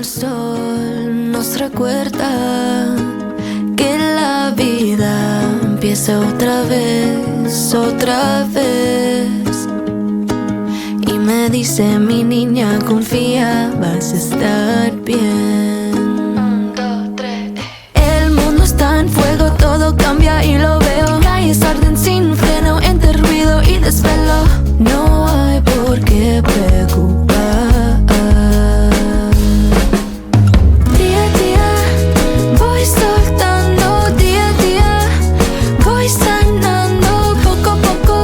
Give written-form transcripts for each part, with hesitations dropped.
el sol nos recuerda que la vida empieza otra vez, otra vez. Y me dice: mi niña, confía, vas a estar bien. 1, 2, 3. El mundo está en fuego, todo cambia y lo veo. Calles arden sin freno, entre ruido y desvelo. No hay por qué preocupar. Día a día voy soltando, día a día voy sanando, poco a poco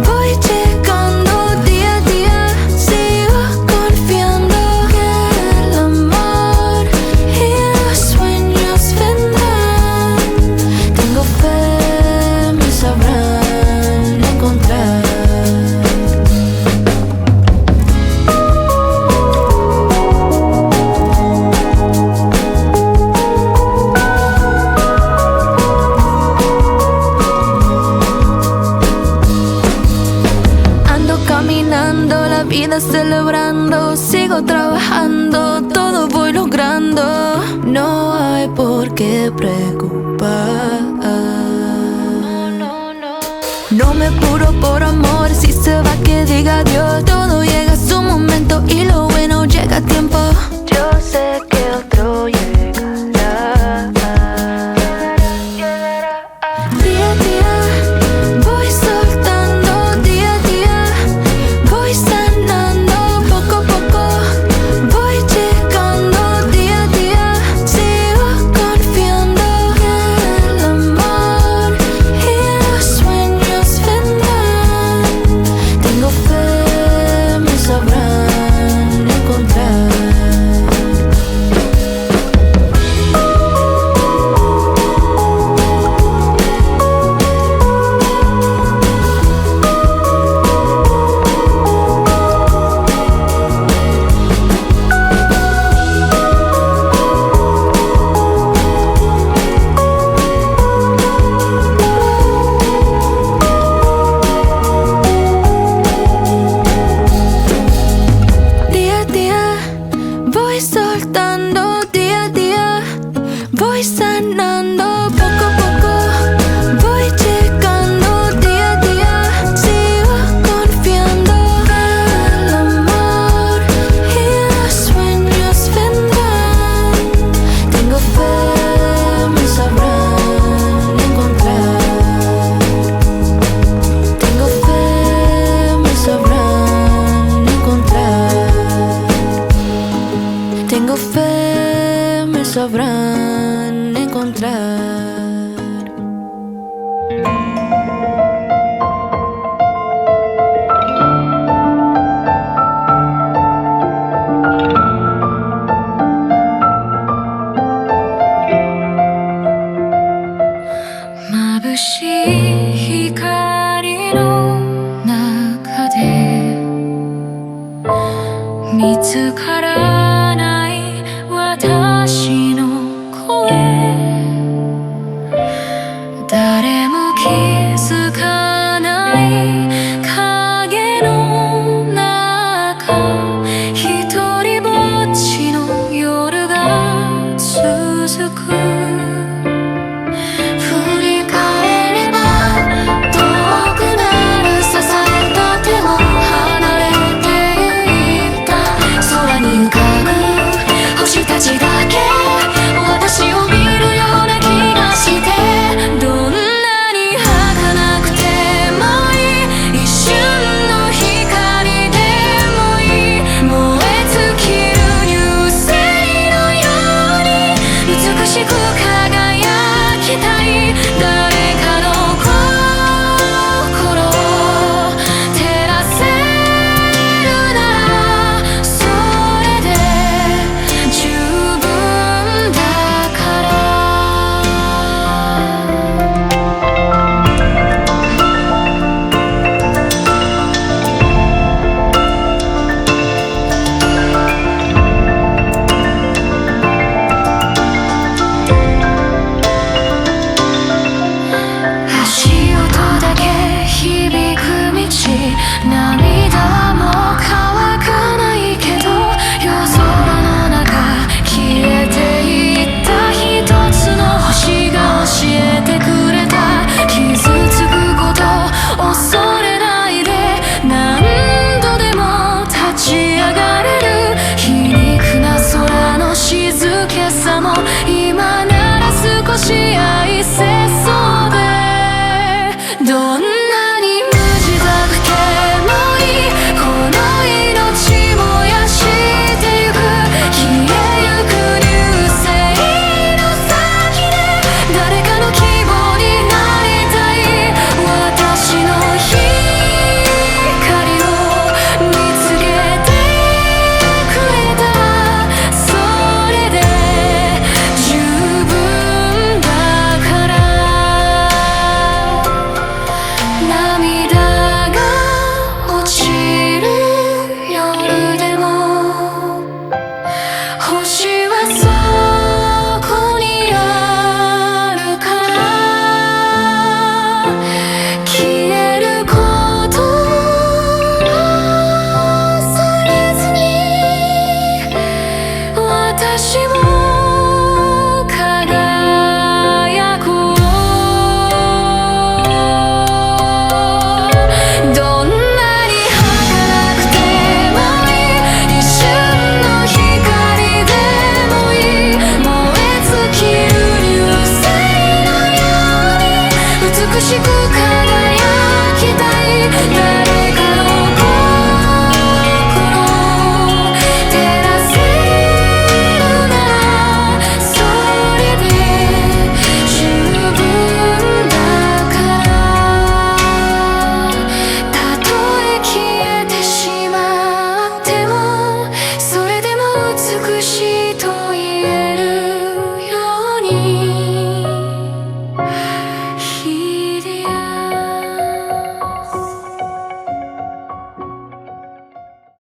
voy llegando, día a día sigo confiando que el amor y los sueños vendrán. Tengo fe, me sabrán encontrar. Ando caminando la vida celebrando, sigo trabajando, todo voy logrando. No hay por qué preocupar. No me apuro por amor, si se va que diga adiós. Todo llega a su momento y lo bueno llega a tiempo. Yo sé que otro llegará. Día a día voy soltando, día a día voy sanando, poco a poco voy llegando, día a día sigo confiando que el amor y los sueños vendrán. Tengo fe, me sabrán encontrar. Día a día voy soltando, día a día voy sanando, poco a poco voy llegando, día a día sigo confiando que el amor y los sueños vendrán. Tengo fe, me sabrán encontrar. Tengo fe, me sabrán encontrar. Tengo fe, me sabrán encontrar.眩しい光の中で見つからない私の声、誰も気づかない影の中、一人ぼっちの夜が続く。振り返れば遠くなる支えた手も離れていった。空に浮かぶ星たちだけ私を見るような気がして、どんなに儚くてもいい、一瞬の光でもいい、燃え尽きる流星のように美しく輝く星はそこにあるから消えること忘れずに私